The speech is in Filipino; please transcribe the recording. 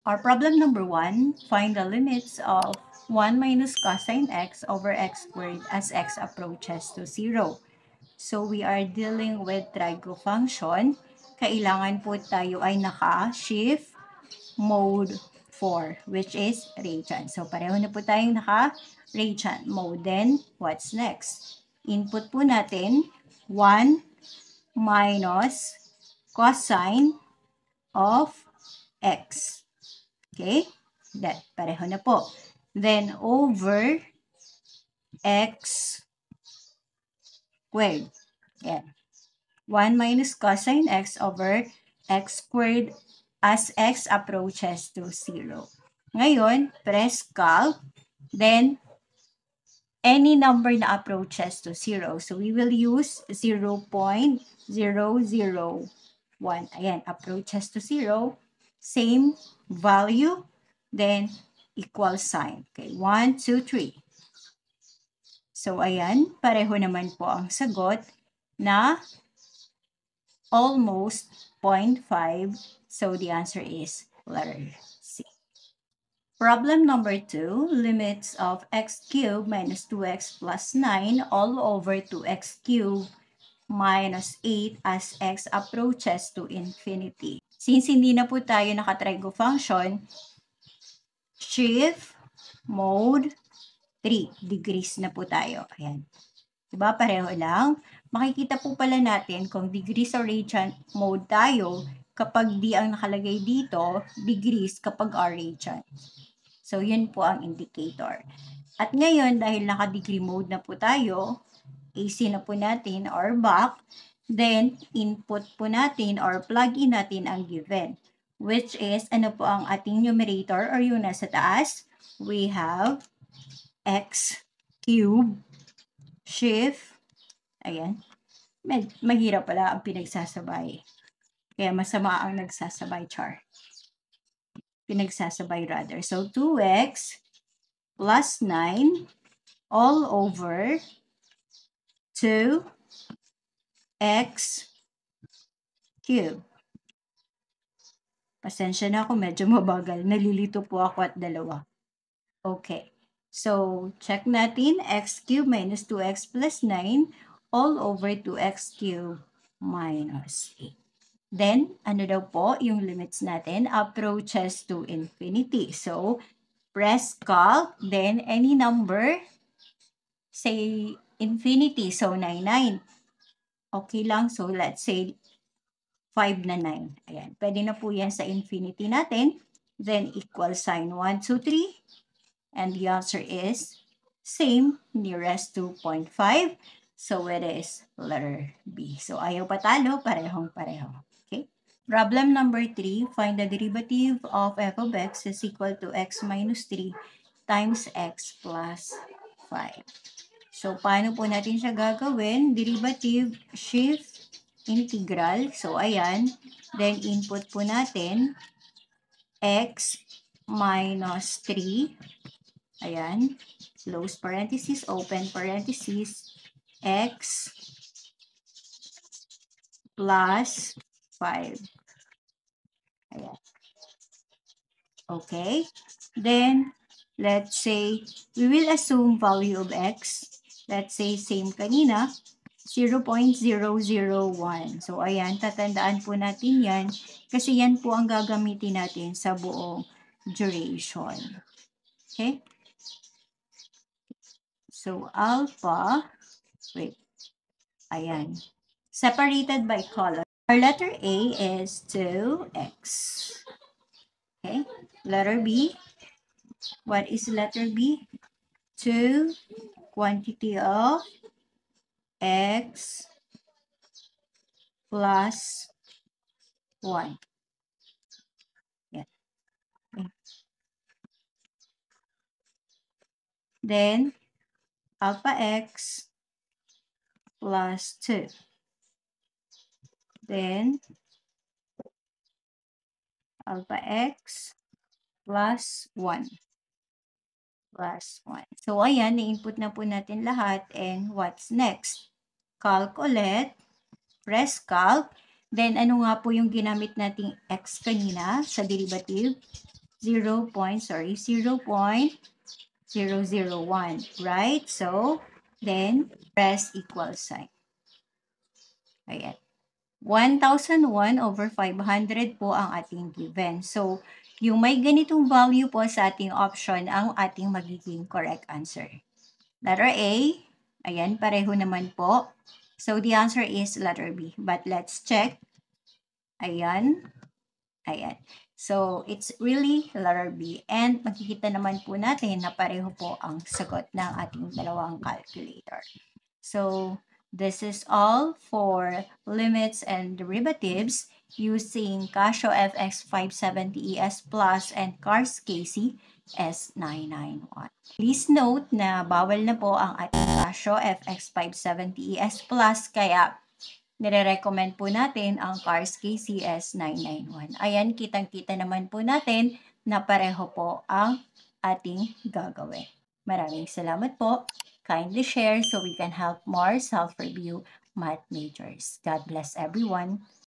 Our problem number 1, find the limits of 1 minus cosine x over x squared as x approaches to 0. So we are dealing with trigo function. Kailangan po tayo ay naka-shift mode 4, which is radian. So pareho na po tayong naka-radian mode. Then, what's next? Input po natin 1 minus cosine of x. Okay? That, pareho na po. Then, over x squared. Yan. 1 minus cosine x over x squared as x approaches to 0. Ngayon, press calc. Then, any number na approaches to 0. So, we will use 0.001. Ayan, approaches to 0. Same value, then equal sign. Okay, 1, 2, 3. So, ayan, pareho naman po ang sagot na almost 0.5. So, the answer is letter C. Problem number 2, limits of x cubed minus 2x plus 9 all over 2x cubed minus 8 as x approaches to infinity. Since hindi na po tayo naka-trigo function, shift mode 3 degrees na po tayo. Ayan. Diba? Pareho lang. Makikita po pala natin kung degrees or radian mode tayo kapag D ang nakalagay dito, degrees kapag R radian. So, yun po ang indicator. At ngayon, dahil naka-degree mode na po tayo, AC na po natin or back, then input po natin or plug in natin ang given. Which is, ano po ang ating numerator or yung nasa taas? We have x cube, shift, ayan. Mahirap pala ang pinagsasabay. Kaya masama ang nagsasabay char. Pinagsasabay rather. So, 2x plus 9 all over 2x cube. Pasensya na ako, medyo mabagal. Nalilito po ako at dalawa. Okay. So, check natin. X cube minus 2x plus 9 all over 2x cube minus 8. Then, ano daw po yung limits natin? Approaches to infinity. So, press calc. Then, any number, say infinity. So, 9. Okay lang. So, let's say 5 na 9. Ayan. Pwede na po yan sa infinity natin. Then, equal sign 1, 2, 3. And the answer is same, nearest to 0.5. So, it is letter B. So, ayaw patalo, parehong-pareho. Okay? Problem number 3, find the derivative of f of x is equal to x minus 3 times x plus 5. So, paano po natin siya gagawin? Derivative, shift, integral. So, ayan. Then, input po natin x minus 3. Ayan. Close parenthesis, open parenthesis, x plus 5. Ayan. Okay. Then, let's say, we will assume value of x. Let's say, same kanina, 0.001. So, ayan, tatandaan po natin yan kasi yan po ang gagamitin natin sa buong duration. Okay? So, alpha, wait, ayan, separated by column. Our letter A is 2x. Okay? Letter B, what is letter B? 2 quantity of x plus 1. Yeah. Okay. Then, alpha x plus 2. Then, alpha x plus 1. Plus 1. So, ayan, na-input na po natin lahat. And what's next? Calc ulit. Press calc. Then, ano nga po yung ginamit nating x kanina sa derivative? 0.001, right? So, then, press equal sign. Ayan. 1,001 over 500 po ang ating given. So, yung may ganitong value po sa ating option ang ating magiging correct answer. Letter A, ayan, pareho naman po. So, the answer is letter B. But let's check. Ayan. Ayan. So, it's really letter B. And makikita naman po natin na pareho po ang sagot ng ating dalawang calculator. So, this is all for limits and derivatives using Casio FX 570 ES Plus and Cars Casey S991. Please note na bawal na po ang ating Casio FX 570 ES Plus kaya nire-recommend po natin ang Cars Casey S991. Ayan, kitang-kita naman po natin na pareho po ang ating gagawin. Maraming salamat po. Kindly share so we can help more self-review math majors. God bless everyone.